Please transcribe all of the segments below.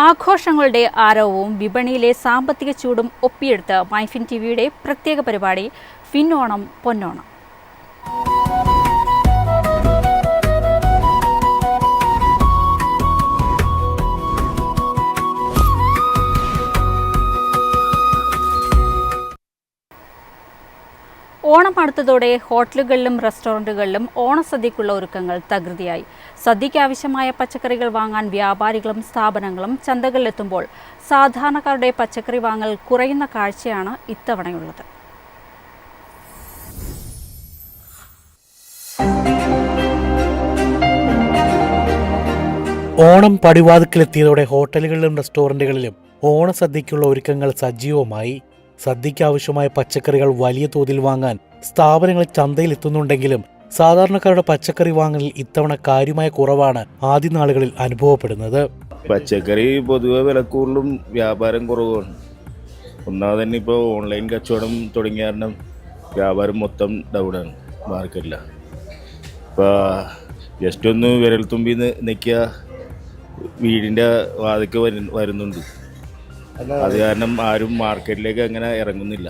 ആഘോഷങ്ങളുടെ ആരവവും വിപണിയിലെ സാമ്പത്തിക ചൂടും ഒപ്പിയെടുത്ത് മൈഫിൻ ടിവിയുടെ പ്രത്യേക പരിപാടി ഫിന്നോണം പൊന്നോണം. ഓണം അടുത്തതോടെ ഹോട്ടലുകളിലും റെസ്റ്റോറൻറ്റുകളിലും ഓണസദ്യക്കുള്ള ഒരുക്കങ്ങൾ തകൃതിയായി. സദ്യയ്ക്ക് ആവശ്യമായ പച്ചക്കറികൾ വാങ്ങാൻ വ്യാപാരികളും സ്ഥാപനങ്ങളും ചന്തകളിലെത്തുമ്പോൾ സാധാരണക്കാരുടെ പച്ചക്കറി വാങ്ങൽ കുറയുന്ന കാഴ്ചയാണ് ഇത്തവണയുള്ളത്. ഓണം പടിവാതിക്കലെത്തിയതോടെ ഹോട്ടലുകളിലും റെസ്റ്റോറൻറ്റുകളിലും ഓണസദ്യക്കുള്ള ഒരുക്കങ്ങൾ സജീവമായി. സദ്യയ്ക്ക് ആവശ്യമായ പച്ചക്കറികൾ വലിയ തോതിൽ വാങ്ങാൻ സ്ഥാപനങ്ങൾ ചന്തയിൽ എത്തുന്നുണ്ടെങ്കിലും സാധാരണക്കാരുടെ പച്ചക്കറി വാങ്ങലിൽ ഇത്തവണ കാര്യമായ കുറവാണ് ആദ്യ നാളുകളിൽ അനുഭവപ്പെടുന്നത്. പച്ചക്കറി പൊതുവെ വിലക്കൂടുതലും വ്യാപാരം കുറവാണ്. ഒന്നാമത് തന്നെ ഇപ്പോൾ ഓൺലൈൻ കച്ചവടം തുടങ്ങിയ കാരണം വ്യാപാരം മൊത്തം ഡൗണാണ് മാർക്കറ്റിൽ. ഇപ്പോൾ ജസ്റ്റ് ഒന്ന് വിരൽത്തുമ്പിൽ നിൽക്കുക വീടിൻ്റെ വാതിക്ക് വരുന്നുണ്ട്. അത് കാരണം ആരും മാർക്കറ്റിലേക്ക് അങ്ങനെ ഇറങ്ങുന്നില്ല.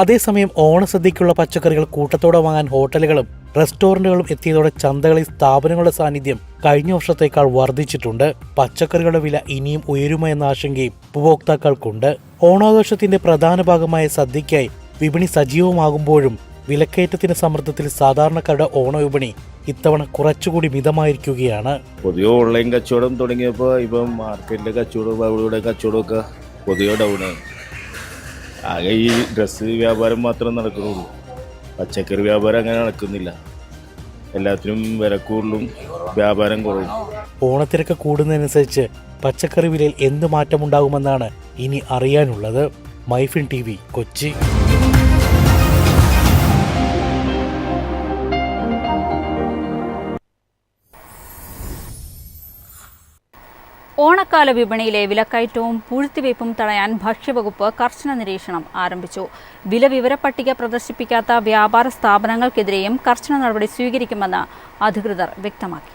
അതേസമയം ഓണസദ്യക്കുള്ള പച്ചക്കറികൾ കൂട്ടത്തോടെ വാങ്ങാൻ ഹോട്ടലുകളും റെസ്റ്റോറന്റുകളും എത്തിയതോടെ ചന്തകളിൽ സ്ഥാപനങ്ങളുടെ സാന്നിധ്യം കഴിഞ്ഞ വർഷത്തേക്കാൾ വർദ്ധിച്ചിട്ടുണ്ട്. പച്ചക്കറികളുടെ വില ഇനിയും ഉയരുമോ എന്ന ആശങ്കയും ഉപഭോക്താക്കൾക്കുണ്ട്. ഓണാഘോഷത്തിന്റെ പ്രധാന ഭാഗമായ സദ്യയ്ക്കായി വിപണി സജീവമാകുമ്പോഴും വിലക്കയറ്റത്തിന്റെ സമ്മർദ്ദത്തിൽ സാധാരണക്കാരുടെ ഓണവിപണി ഇത്തവണ കുറച്ചുകൂടി മിതമായിരിക്കുകയാണ്. പൊതുവെ ഓൺലൈൻ കച്ചവടം തുടങ്ങിയപ്പോൾ ഇപ്പം മാർക്കറ്റിലെ കച്ചവടം അവിടെ കച്ചവടമൊക്കെ പൊതുവെ ഡൗണാണ്. ആകെ ഈ ഡ്രസ്സ് വ്യാപാരം മാത്രം നടക്കുന്നുള്ളൂ. പച്ചക്കറി വ്യാപാരം അങ്ങനെ നടക്കുന്നില്ല. എല്ലാത്തിനും വിലക്കൂടുതലും വ്യാപാരം കുറവും. ഓണത്തിരക്ക് കൂടുന്നതിനനുസരിച്ച് പച്ചക്കറി വിലയിൽ എന്ത് മാറ്റമുണ്ടാകുമെന്നാണ് ഇനി അറിയാനുള്ളത്. മൈഫിൻ TV, കൊച്ചി. ഓണക്കാല വിപണിയിലെ വിലക്കയറ്റവും പൂഴ്ത്തിവയ്പും തടയാൻ ഭക്ഷ്യവകുപ്പ് കർശന നിരീക്ഷണം ആരംഭിച്ചു. വില വിവരപ്പട്ടിക പ്രദർശിപ്പിക്കാത്ത വ്യാപാര സ്ഥാപനങ്ങൾക്കെതിരെയും കർശന നടപടി സ്വീകരിക്കുമെന്ന് അധികൃതർ വ്യക്തമാക്കി.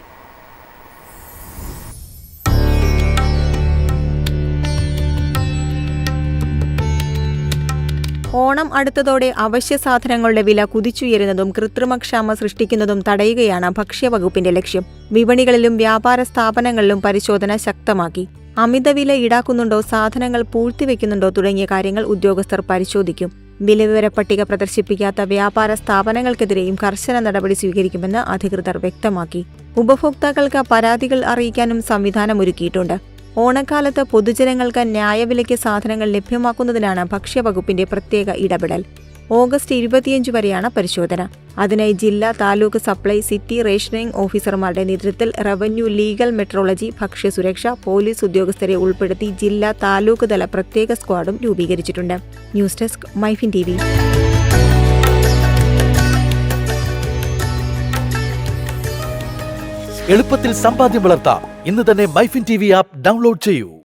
ഓണം അടുത്തതോടെ അവശ്യ സാധനങ്ങളുടെ വില കുതിച്ചുയരുന്നതും കൃത്രിമക്ഷാമം സൃഷ്ടിക്കുന്നതും തടയുകയാണ് ഭക്ഷ്യവകുപ്പിന്റെ ലക്ഷ്യം. വിപണികളിലും വ്യാപാര സ്ഥാപനങ്ങളിലും പരിശോധന ശക്തമാക്കി. അമിതവില ഈടാക്കുന്നുണ്ടോ, സാധനങ്ങൾ പൂഴ്ത്തിവെക്കുന്നുണ്ടോ തുടങ്ങിയ കാര്യങ്ങൾ ഉദ്യോഗസ്ഥർ പരിശോധിക്കും. വിലവിവര പട്ടിക പ്രദർശിപ്പിക്കാത്ത വ്യാപാര സ്ഥാപനങ്ങൾക്കെതിരെയും കർശന നടപടി സ്വീകരിക്കുമെന്ന് അധികൃതർ വ്യക്തമാക്കി. ഉപഭോക്താക്കൾക്ക് പരാതികൾ അറിയിക്കാനും സംവിധാനമൊരുക്കിയിട്ടുണ്ട്. ഓണക്കാലത്ത് പൊതുജനങ്ങൾക്ക് ന്യായവിലയ്ക്ക് സാധനങ്ങൾ ലഭ്യമാക്കുന്നതിനാണ് ഭക്ഷ്യവകുപ്പിന്റെ പ്രത്യേക ഇടപെടൽ. ഓഗസ്റ്റ് 25 വരെയാണ് പരിശോധന. അതിനായി ജില്ലാ, താലൂക്ക് സപ്ലൈ, സിറ്റി റേഷനിംഗ് ഓഫീസർമാരുടെ നേതൃത്വത്തിൽ റവന്യൂ, ലീഗൽ, മെട്രോളജി, ഭക്ഷ്യസുരക്ഷ, പോലീസ് ഉദ്യോഗസ്ഥരെ ഉൾപ്പെടുത്തി ജില്ലാ, താലൂക്ക് തല പ്രത്യേക സ്ക്വാഡും രൂപീകരിച്ചിട്ടുണ്ട്. News desk, MyFin TV. എളുപ്പത്തിൽ സമ്പാദ്യം വളർത്താം. ഇന്ന് തന്നെ മൈഫിൻ TV ആപ്പ് ഡൗൺലോഡ് ചെയ്യൂ.